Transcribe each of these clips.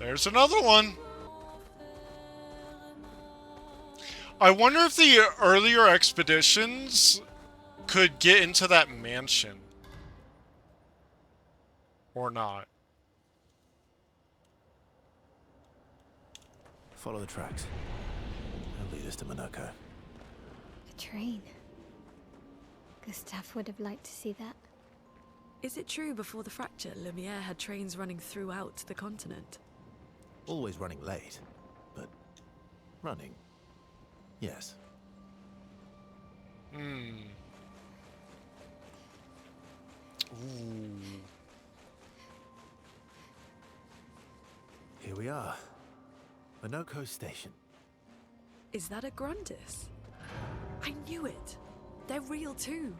There's another one. I wonder if the earlier expeditions could get into that mansion. Or not. Follow the tracks. They'll lead us to Monoco. A train. Gustav would have liked to see that. Is it true before the fracture, Lumiere had trains running throughout the continent? Always running late, but running. Yes. Hmm. Ooh. Here we are. Monoco Station. Is that a Grundis? I knew it! They're real too!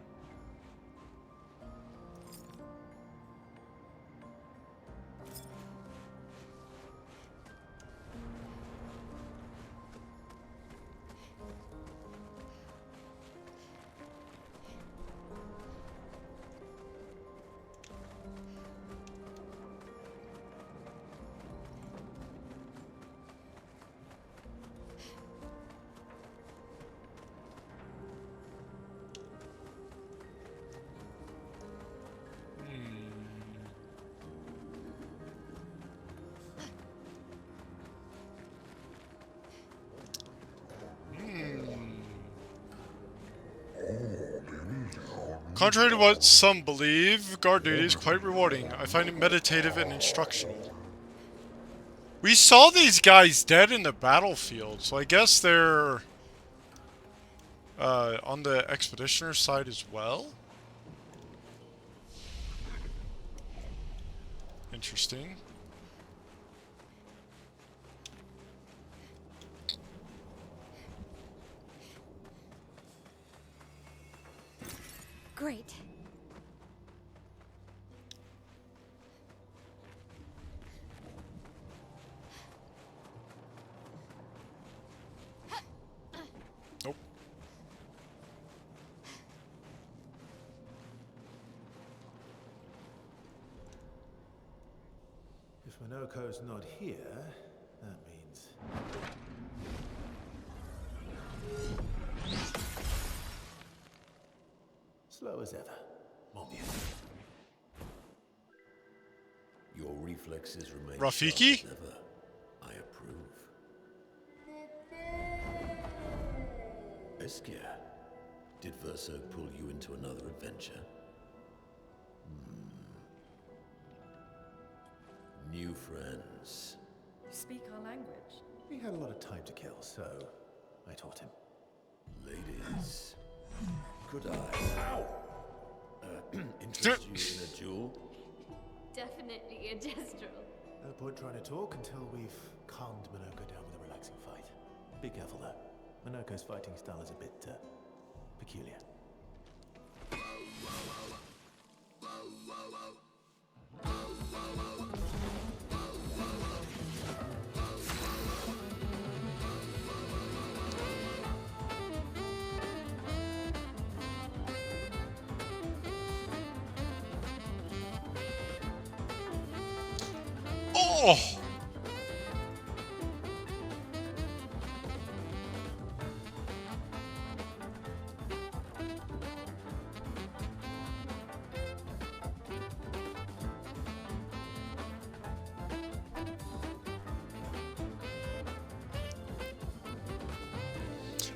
Contrary to what some believe, guard duty is quite rewarding. I find it meditative and instructional. We saw these guys dead in the battlefield, so I guess they're on the expeditioner side as well? Interesting. Great. Nope. If Monoco's not here, that means... slow as ever. Mon Dieu. Your reflexes remain Rafiki? sharp as ever. I approve. Obscur, did Verso pull you into another adventure? New friends. You speak our language. He had a lot of time to kill, so I taught him. Ladies, could I interest you in a duel? Definitely a Gestral. No point trying to talk until we've calmed Monoco down with a relaxing fight. Be careful though. Monoco's fighting style is a bit peculiar. Oh!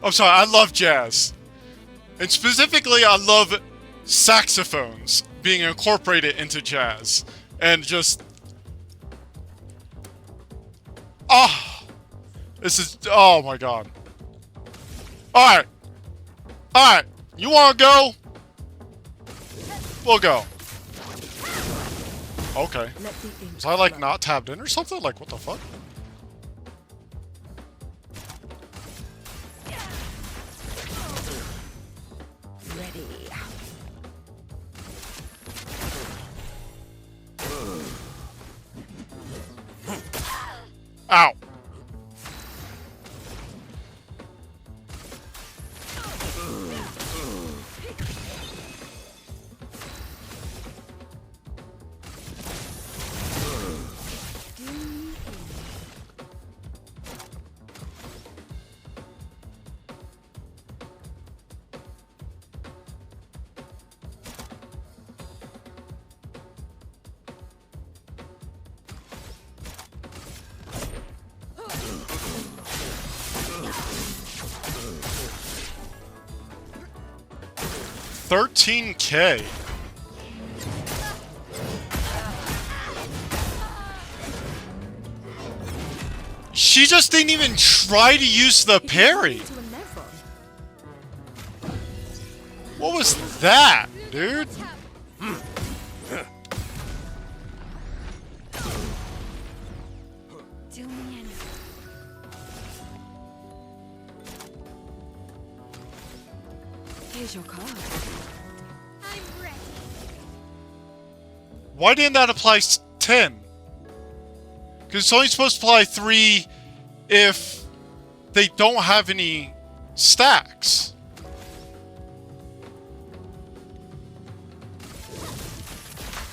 I'm sorry, I love jazz. And specifically, I love saxophones being incorporated into jazz. And just... ah! This is... oh my god. Alright. Alright. You wanna go? We'll go. Okay. Was I like not tabbed in or something? Like, what the fuck? Ow. 13K. She just didn't even try to use the parry. To a level. What was that, dude? Do me in. Here's your card. I'm ready. Why didn't that apply 10? Because it's only supposed to apply 3 if they don't have any stacks.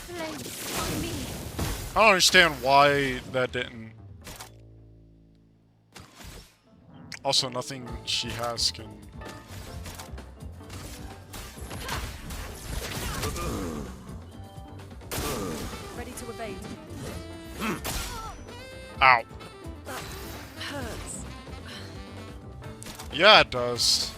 Flames on me. I don't understand why that didn't. Also, nothing she has can. Ready to evade. Ow. That hurts. Yeah, it does.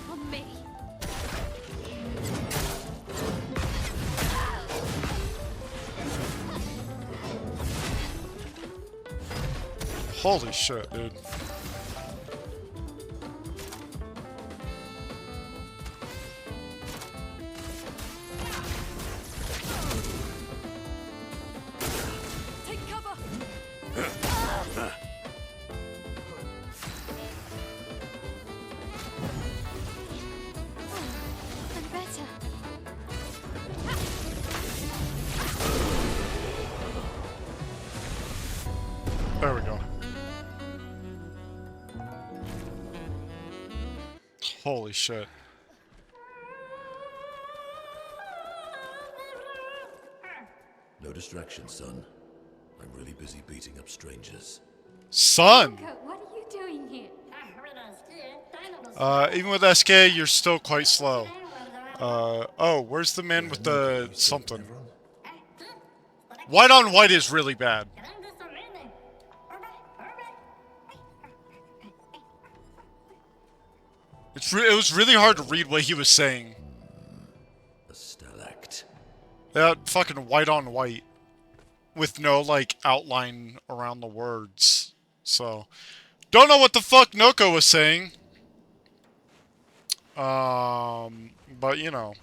On me. Holy shit, dude. Take cover. I'm better. There we go. Holy shit. No distraction, son. I'm really busy beating up strangers. Son! Monoco, what are you doing here? Even with SK, you're still quite slow. Oh, where's the man with the something? White on white is really bad. It was really hard to read what he was saying. A stalact. That fucking white on white. With no, like, outline around the words. So, don't know what the fuck Noko was saying. But you know.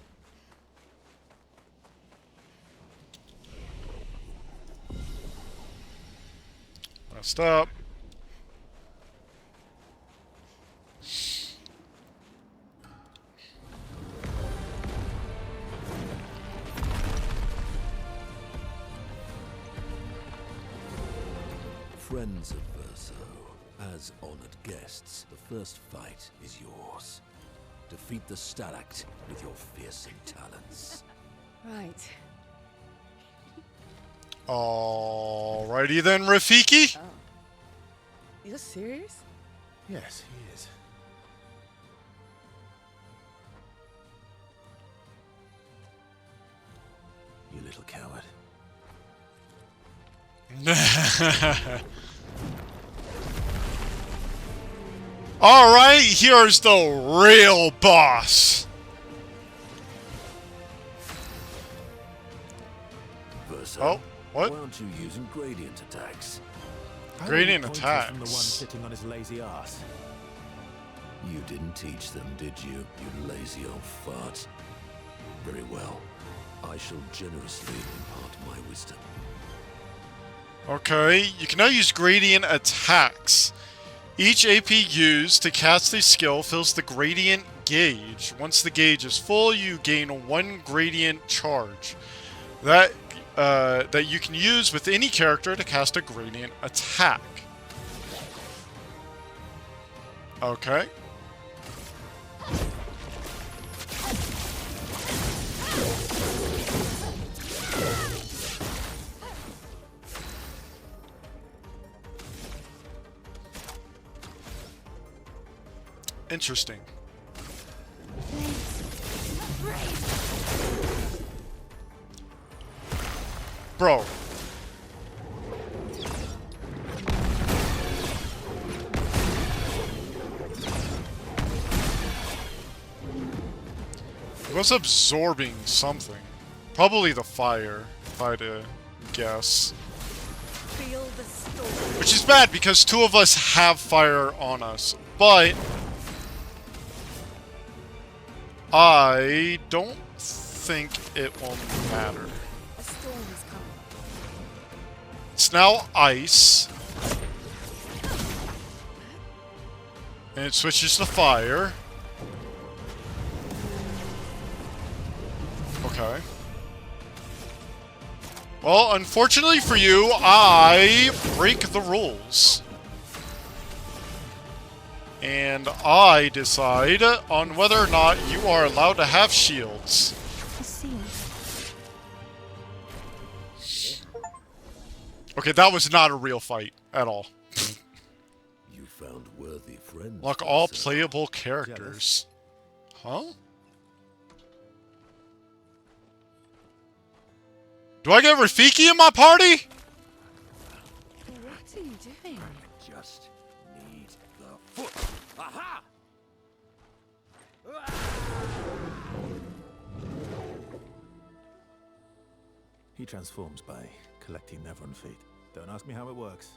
Messed up. Friends of Verso, as honored guests, the first fight is yours. Defeat the stalact with your fearsome talents. Right. Alrighty then, Rafiki. Oh. You're serious? Yes, he is. You little coward. Alright, here's the real boss. Verso, Oh, what? why aren't you using gradient attacks? Gradient Pointers attacks. from the one sitting on his lazy ass. You didn't teach them, did you, you lazy old fart? Very well. I shall generously impart my wisdom. Okay, you can now use gradient attacks. Each AP used to cast a skill fills the gradient gauge. Once the gauge is full, you gain 1 gradient charge. That you can use with any character to cast a gradient attack. Okay. Interesting. Bro. It was absorbing something. Probably the fire, if I had to guess. Feel the storm. Which is bad because two of us have fire on us. But I don't think it will matter. A storm is coming. It's now ice. And it switches to fire. Okay. Well, unfortunately for you, I break the rules. And I decide on whether or not you are allowed to have shields. I see. Okay, that was not a real fight at all. You found worthy friends. Lock all Verso. playable characters. Huh? Do I get Rafiki in my party? What are you doing? Just need the foot. Aha! He transforms by collecting Nevron feet. Don't ask me how it works.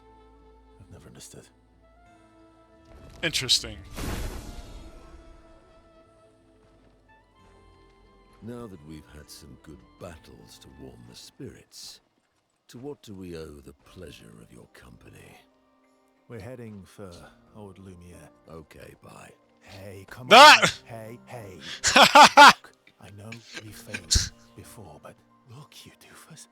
I've never understood. Interesting. Now that we've had some good battles to warm the spirits, to what do we owe the pleasure of your company? We're heading for old Lumiere. Okay, bye. Hey, come Ah! on. Hey, hey. Look, I know we failed before, but look, you doofus.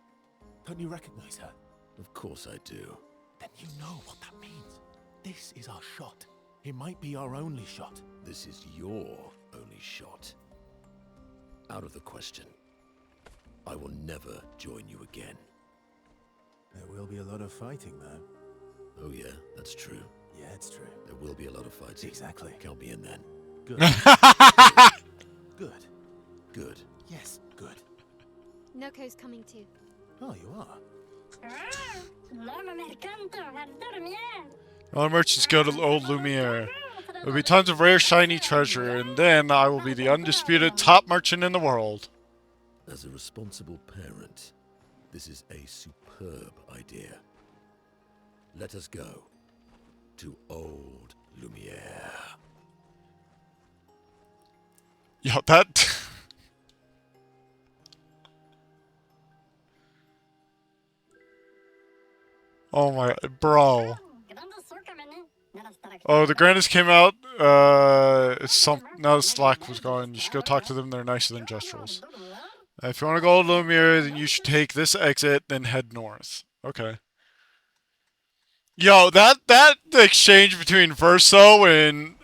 Don't you recognize her? Of course I do. Then you know what that means. This is our shot. It might be our only shot. This is your only shot. Out of the question. I will never join you again. There will be a lot of fighting, though. Oh yeah, that's true. Yeah, it's true. There will be a lot of fighting. Exactly. Count me in then. Good. Good. Good. Yes, good. Noco's coming too. Oh, you are? All merchants go to old Lumiere. There'll be tons of rare shiny treasure, and then I will be the undisputed top merchant in the world. As a responsible parent, this is a superb idea. Let us go to old Lumiere. Yo, that... Oh my... Bro. Oh, the Grandis came out. Now the Slack was gone. You should go talk to them. They're nicer than Gestrals. If you want to go to Lumiere, then you should take this exit, then head north. Okay. Yo, that exchange between Verso and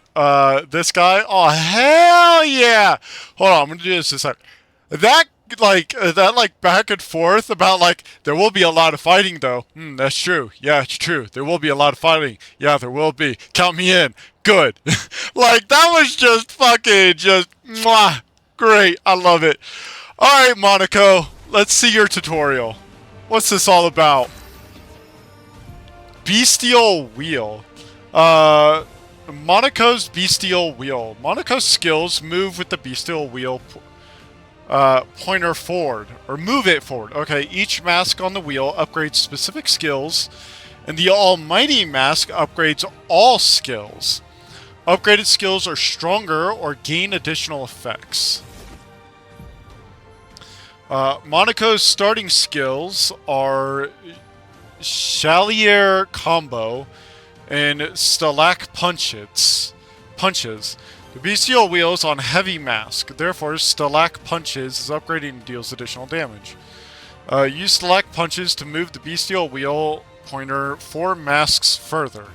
this guy. Oh hell yeah! Hold on, I'm gonna do this a sec. That back and forth about like there will be a lot of fighting though. That's true. Yeah, it's true. There will be a lot of fighting. Yeah, there will be. Count me in. Good. Like that was just fucking just mwah. Great. I love it. All right, Monaco. Let's see your tutorial. What's this all about? Bestial Wheel. Monaco's Bestial Wheel. Monaco's skills move with the Bestial Wheel pointer forward, or move it forward. Okay, each mask on the wheel upgrades specific skills, and the Almighty Mask upgrades all skills. Upgraded skills are stronger or gain additional effects. Monaco's starting skills are Chalier Combo and Stalag Punches. The Bestial Wheel is on Heavy Mask, therefore Stalag Punches is upgraded and deals additional damage. Use Stalag Punches to move the Bestial Wheel pointer 4 masks further.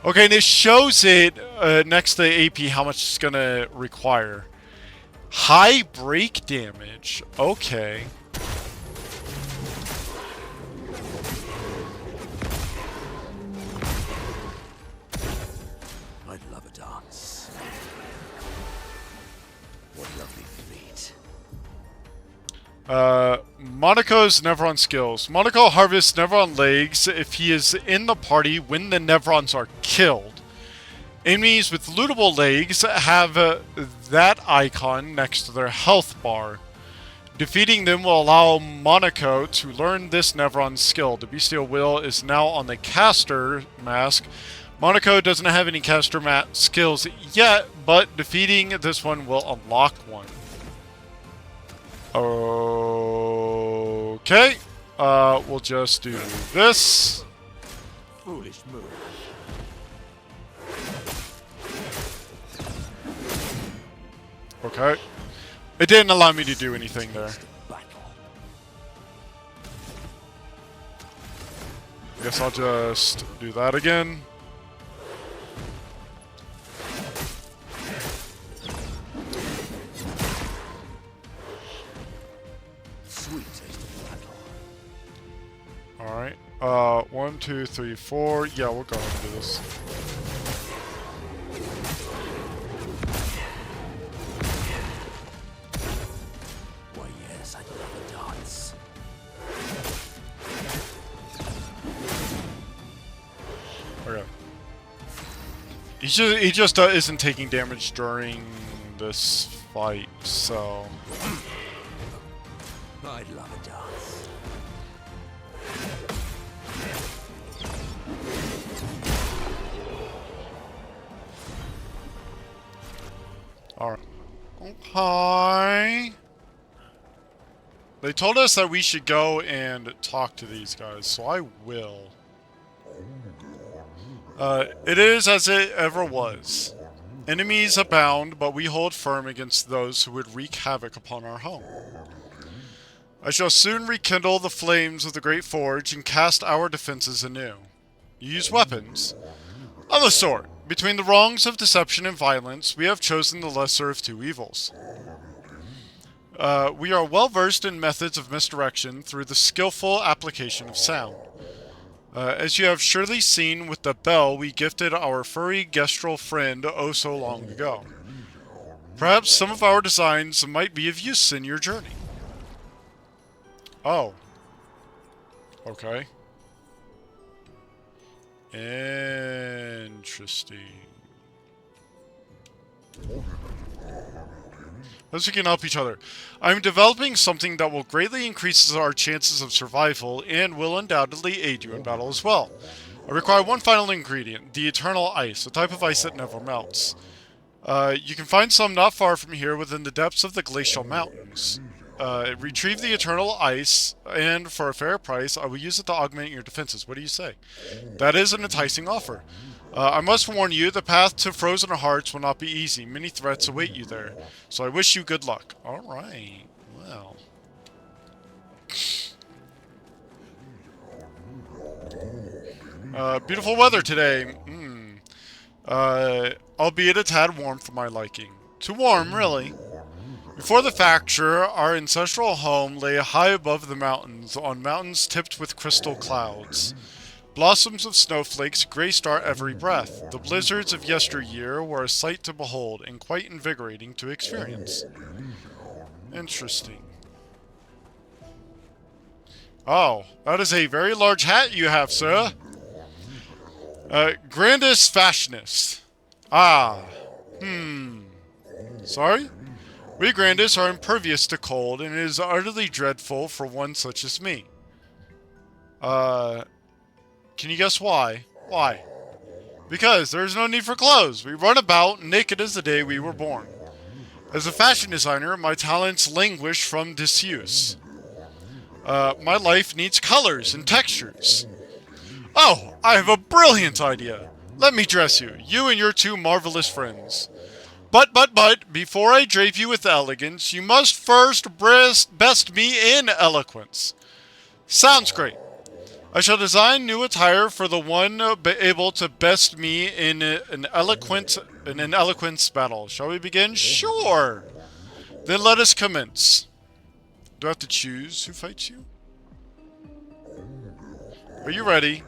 Okay, and it shows it next to the AP how much it's going to require. High break damage. Okay. I'd love a dance. Monaco's Nevron skills. Monaco harvests Nevron legs if he is in the party when the Nevrons are killed. Enemies with lootable legs have that icon next to their health bar. Defeating them will allow Monaco to learn this Nevron skill. The Bestial Will is now on the caster mask. Monaco doesn't have any caster skills yet, but defeating this one will unlock one. Okay. We'll just do this. Foolish move. Okay. It didn't allow me to do anything there. I guess I'll just do that again. Alright. 1, 2, 3, 4. Yeah, we'll go ahead and do this. Why, yes, I love a dance. Okay. He just isn't taking damage during this fight, so... I love a dance. Alright. Okay. They told us that we should go and talk to these guys, so I will. It is as it ever was. Enemies abound, but we hold firm against those who would wreak havoc upon our home. I shall soon rekindle the flames of the Great Forge and cast our defenses anew. You use weapons? Of a sort. Between the wrongs of deception and violence, we have chosen the lesser of two evils. We are well versed in methods of misdirection through the skillful application of sound. As you have surely seen with the bell we gifted our furry Gestral friend oh so long ago. Perhaps some of our designs might be of use in your journey. Oh. Okay. Interesting. As we can help each other. I'm developing something that will greatly increase our chances of survival and will undoubtedly aid you in battle as well. I require one final ingredient, the eternal ice, a type of ice that never melts. You can find some not far from here within the depths of the glacial mountains. Retrieve the eternal ice, and for a fair price, I will use it to augment your defenses. What do you say? That is an enticing offer. I must warn you, the path to Frozen Hearts will not be easy. Many threats await you there. So I wish you good luck. Alright. Well. Beautiful weather today. Albeit a tad warm for my liking. Too warm, really. Before the fracture, our ancestral home lay high above the mountains, on mountains tipped with crystal clouds. Blossoms of snowflakes graced our every breath. The blizzards of yesteryear were a sight to behold, and quite invigorating to experience. Interesting. Oh, that is a very large hat you have, sir. Grandest fashionist. Ah. Sorry? We Grandis are impervious to cold, and it is utterly dreadful for one such as me. Can you guess why? Why? Because there is no need for clothes. We run about naked as the day we were born. As a fashion designer, my talents languish from disuse. My life needs colors and textures. Oh, I have a brilliant idea. Let me dress you, you and your two marvelous friends. But, before I drape you with elegance, you must first best me in eloquence. Sounds great. I shall design new attire for the one able to best me in an eloquence battle. Shall we begin? Sure. Then let us commence. Do I have to choose who fights you? Are you ready?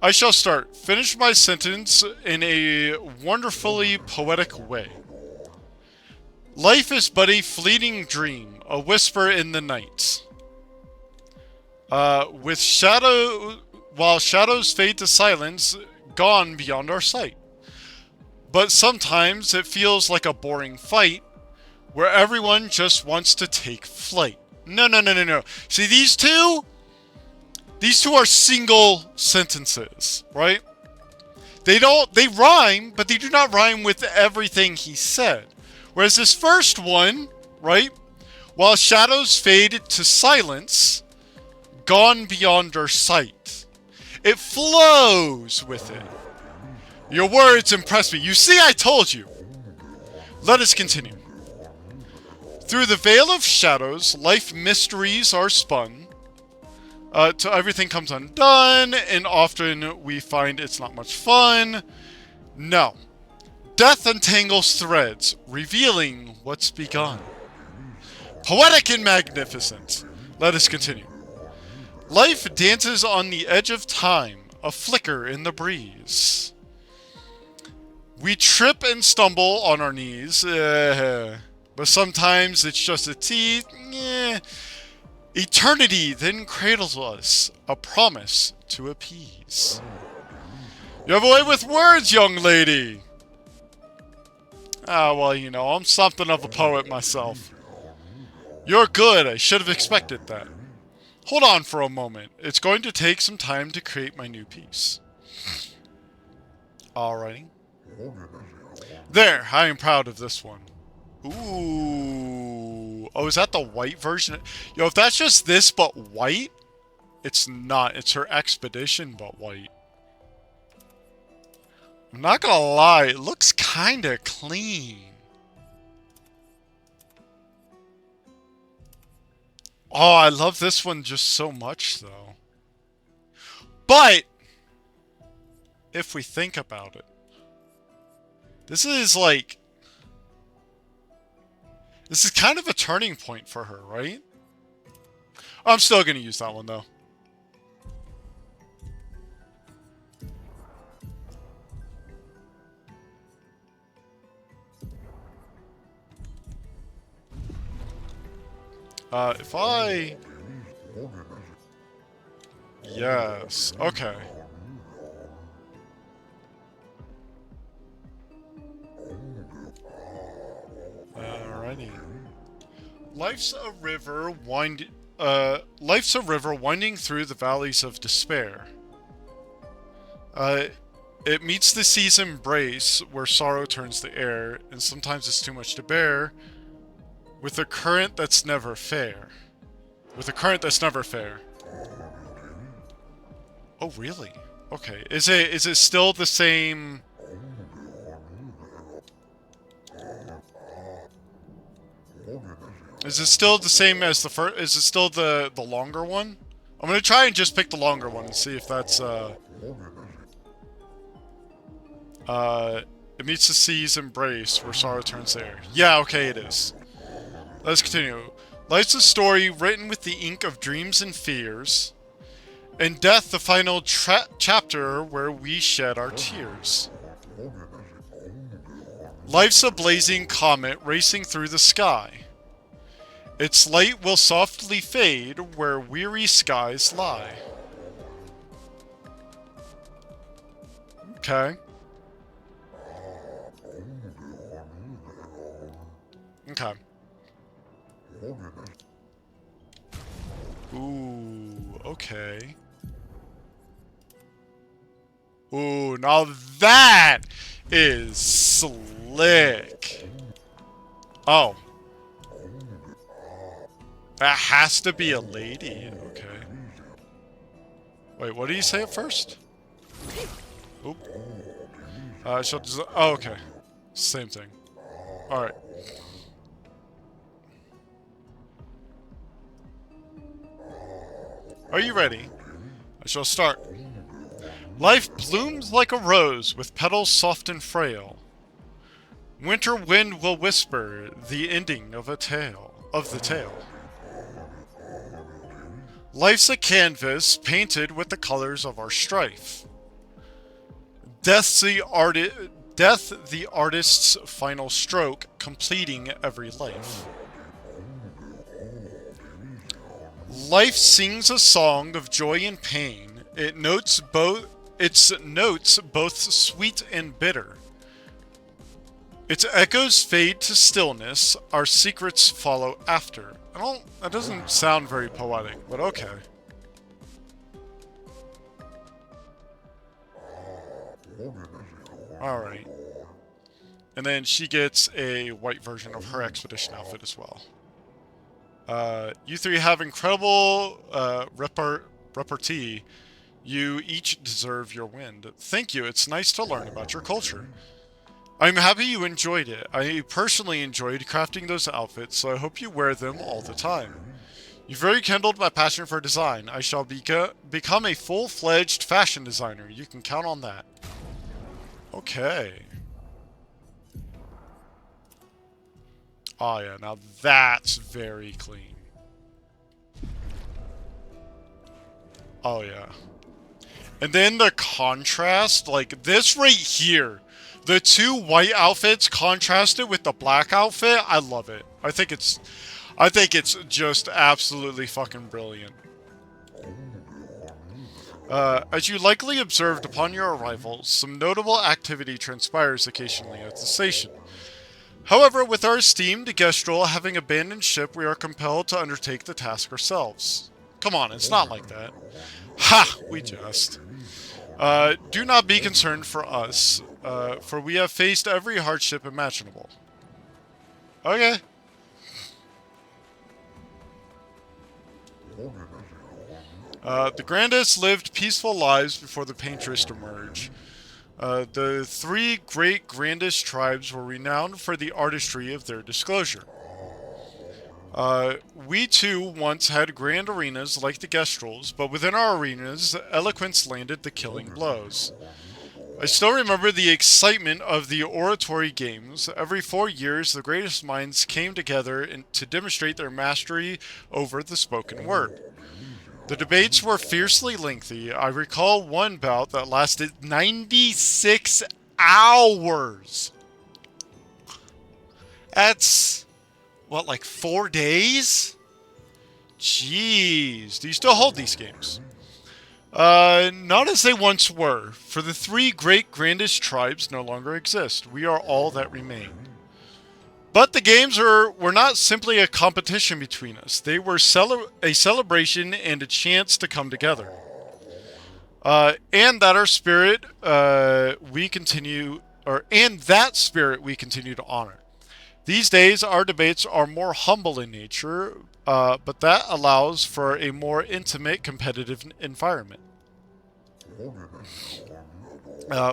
I shall start. Finish my sentence in a wonderfully poetic way. Life is but a fleeting dream, a whisper in the night. While shadows fade to silence, gone beyond our sight. But sometimes it feels like a boring fight, where everyone just wants to take flight. No, no, no, no, no. See, these two are single sentences, right? They rhyme, but they do not rhyme with everything he said. Whereas this first one, right? While shadows fade to silence, gone beyond our sight. It flows with it. Your words impress me. You see, I told you. Let us continue. Through the veil of shadows, life mysteries are spun. Till everything comes undone, and often we find it's not much fun. No. Death untangles threads, revealing what's begun. Poetic and magnificent. Let us continue. Life dances on the edge of time, a flicker in the breeze. We trip and stumble on our knees, but sometimes it's just a tease. Eternity then cradles us, a promise to appease. You have a way with words, young lady. Ah, well, you know, I'm something of a poet myself. You're good, I should have expected that. Hold on for a moment. It's going to take some time to create my new piece. Alrighty. There, I am proud of this one. Ooh. Oh, is that the white version? Yo, if that's just this but white, it's not. It's her expedition but white. I'm not gonna lie, it looks kinda clean. Oh, I love this one just so much, though. But, if we think about it, this is like... This is kind of a turning point for her, right? I'm still gonna use that one, though. If I... Yes, okay. Alrighty. Life's a river winding through the valleys of despair. It meets the sea's embrace, where sorrow turns the air, and sometimes it's too much to bear. With a current that's never fair. With a current that's never fair. Oh, really? Okay. Is it still the same? Is it still the same as the first? Is it still the longer one? I'm gonna try and just pick the longer one and see if that's it meets the sea's embrace, where sorrow turns the air. Yeah, okay, it is. Let's continue. Life's a story written with the ink of dreams and fears, and death the final chapter where we shed our tears. Life's a blazing comet racing through the sky. Its light will softly fade where weary skies lie. Okay. Okay. Ooh, okay. Ooh, now that is slick. Oh. That has to be a lady. Okay. Wait, what did you say at first? Oop. Oh, okay. Same thing. Alright. Are you ready? I shall start. Life blooms like a rose with petals soft and frail. Winter wind will whisper the ending of the tale. Life's a canvas painted with the colors of our strife. Death's death the artist's final stroke, completing every life. Life sings a song of joy and pain. Its notes both sweet and bitter. Its echoes fade to stillness, our secrets follow after. That doesn't sound very poetic, but okay. Alright. And then she gets a white version of her expedition outfit as well. You three have incredible repartee. You each deserve your wind. Thank you, it's nice to learn about your culture. I'm happy you enjoyed it. I personally enjoyed crafting those outfits, so I hope you wear them all the time. You've very kindled my passion for design. I shall become a full-fledged fashion designer. You can count on that. Okay. Oh yeah, now that's very clean. Oh yeah. And then the contrast, like this right here. The two white outfits contrasted with the black outfit, I love it. I think it's just absolutely fucking brilliant. As you likely observed upon your arrival, some notable activity transpires occasionally at the station. However, with our esteemed Gestral having abandoned ship, we are compelled to undertake the task ourselves. Come on, it's not like that. Ha! We jest. Do not be concerned for us, for we have faced every hardship imaginable. Okay. The grandest lived peaceful lives before the painteress emerged. The three great grandest tribes were renowned for the artistry of their disclosure. We too once had grand arenas like the Gestrals, but within our arenas, eloquence landed the killing blows. I still remember the excitement of the oratory games. Every 4 years, the greatest minds came together to demonstrate their mastery over the spoken word. The debates were fiercely lengthy. I recall one bout that lasted 96 hours. That's, what, like 4 days? Jeez. Do you still hold these games? Not as they once were, for the three great grandest tribes no longer exist. We are all that remain. But the games were not simply a competition between us. They were a celebration and a chance to come together. And that spirit we continue to honor. These days, our debates are more humble in nature, but that allows for a more intimate, competitive environment.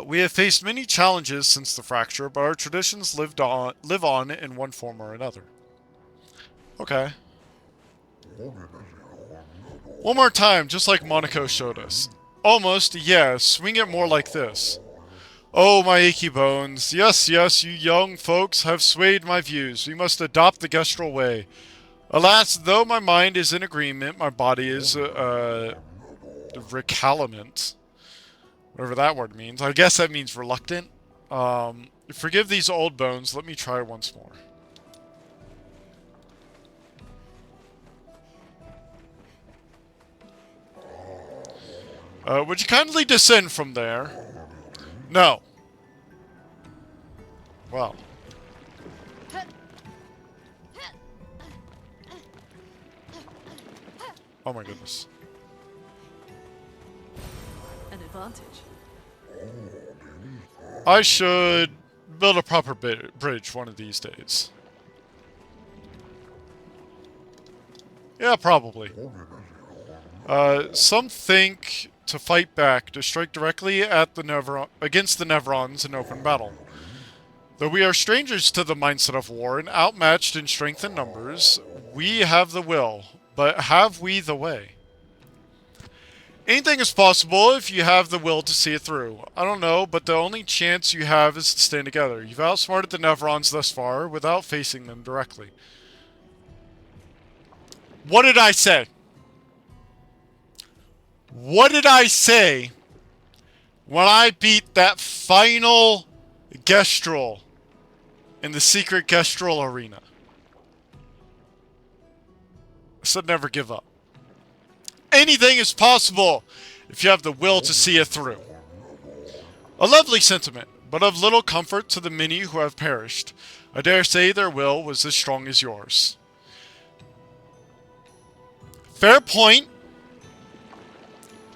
We have faced many challenges since the fracture, but our traditions live on in one form or another. Okay. One more time, just like Monoco showed us. Almost, yeah, swing it more like this. Oh, my achy bones. Yes, yes, you young folks have swayed my views. We must adopt the Gestral way. Alas, though my mind is in agreement, my body is, recalcitrant. Whatever that word means. I guess that means reluctant. Forgive these old bones. Let me try once more. Would you kindly descend from there? No. Well. Oh my goodness. An advantage. I should build a proper bridge one of these days. Yeah, probably. Some think to fight back, to strike directly at against the Nevrons in open battle. Though we are strangers to the mindset of war and outmatched in strength and numbers, we have the will, but have we the way? Anything is possible if you have the will to see it through. I don't know, but the only chance you have is to stand together. You've outsmarted the Nevrons thus far without facing them directly. What did I say? What did I say when I beat that final Gestral. In the secret Gestral arena. So never give up. Anything is possible if you have the will to see it through. A lovely sentiment, but of little comfort to the many who have perished. I dare say their will was as strong as yours. Fair point.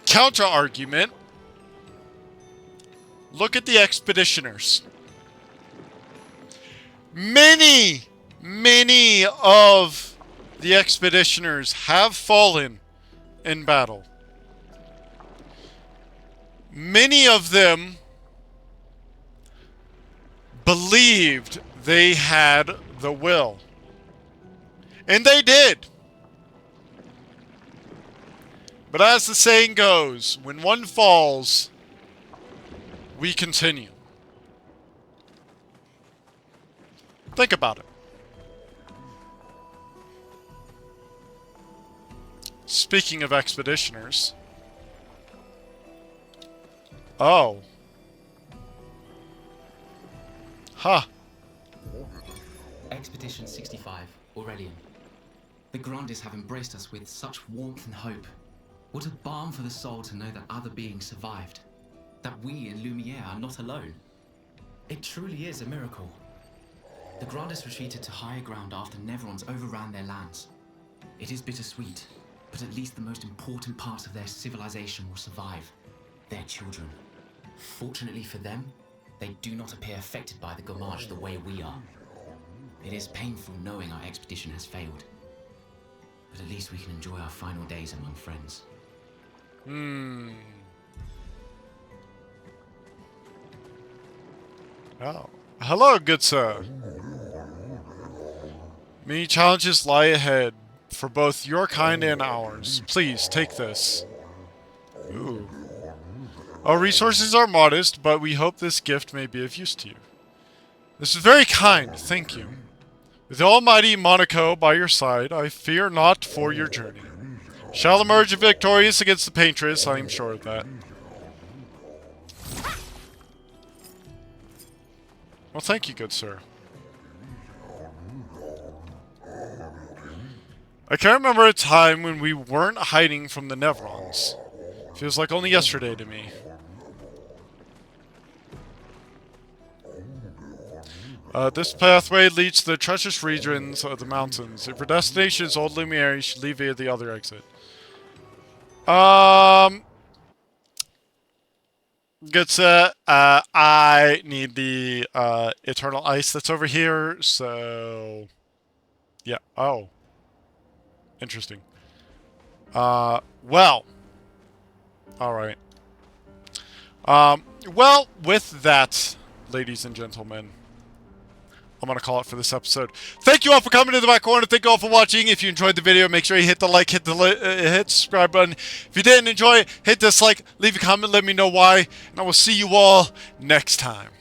Counter-argument. Look at the expeditioners. Many of the expeditioners have fallen in battle. Many of them believed they had the will. And they did. But as the saying goes, when one falls, we continue. Think about it. Speaking of expeditioners. Oh. Huh. Expedition 65, Aurelian. The Grandes have embraced us with such warmth and hope. What a balm for the soul to know that other beings survived. That we in Lumiere are not alone. It truly is a miracle. The Grandes retreated to higher ground after Neverons overran their lands. It is bittersweet, but at least the most important parts of their civilization will survive. Their children. Fortunately for them, they do not appear affected by the Gomage the way we are. It is painful knowing our expedition has failed. But at least we can enjoy our final days among friends. Oh. Hello, good sir. Many challenges lie ahead for both your kind and ours. Please, take this. Ooh. Our resources are modest, but we hope this gift may be of use to you. This is very kind, thank you. With the almighty Monoco by your side, I fear not for your journey. Shall emerge victorious against the Paintress, I am sure of that. Well, thank you, good sir. I can't remember a time when we weren't hiding from the Neverons. Feels like only yesterday to me. This pathway leads to the treacherous regions of the mountains. If your destination is Old Lumiere, you should leave via the other exit. Good set. I need the eternal ice that's over here, so yeah. Oh, interesting. Well, all right. Well, with that, ladies and gentlemen, I'm going to call it for this episode. Thank you all for coming to the back corner. Thank you all for watching. If you enjoyed the video, make sure you hit the like, hit the subscribe button. If you didn't enjoy it, hit dislike, leave a comment, let me know why. And I will see you all next time.